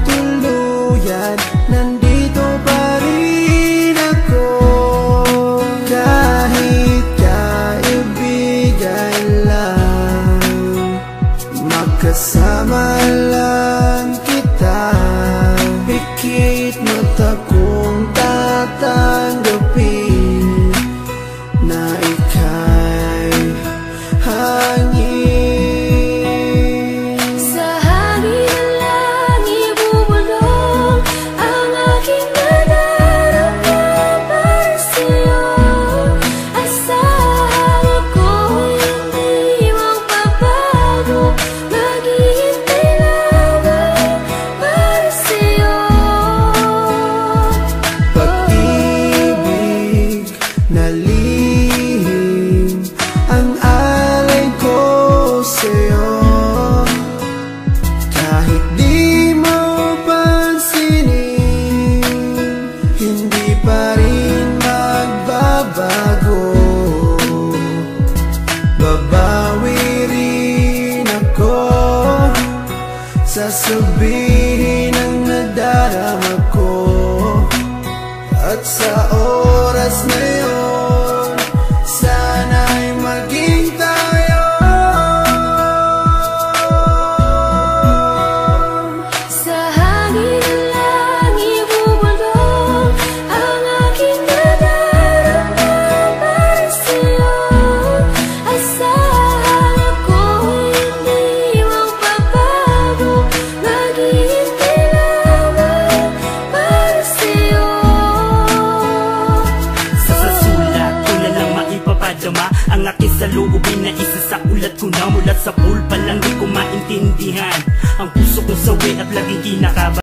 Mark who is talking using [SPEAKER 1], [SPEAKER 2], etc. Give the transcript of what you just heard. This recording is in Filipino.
[SPEAKER 1] tuluyan, nandito pa rin ako. Kahit kaibigan lang, makasama lang kita. Pikit mata kong tatanggapin na ika'y hangin.
[SPEAKER 2] Sa hangin lang ibubulong ang aking nadarama para sa'yo. Asahan ako'y hindi magbabago, maghihintay lamang para sa'yo.
[SPEAKER 1] Pag-ibig na lihim ang alay ko sa'yo. Kahit di mo pansinin, hindi pa rin magbabago. Babawi rin ako, sasabihin ang nadarama ko. At sa oras na yun, sana'y maging tayo.
[SPEAKER 2] Sa hangin lang ibubulong ang aking nadarama para sa'yo. Asahan ako'y hindi magbabago, maghihintay lamang para sa'yo.
[SPEAKER 3] Sa sulat ko na lang maipapadama ang aking saloobin na isa sa ulat ko na. Mula sa pool pa lang di ko maintindihan ang puso kong sawi at laging kinaka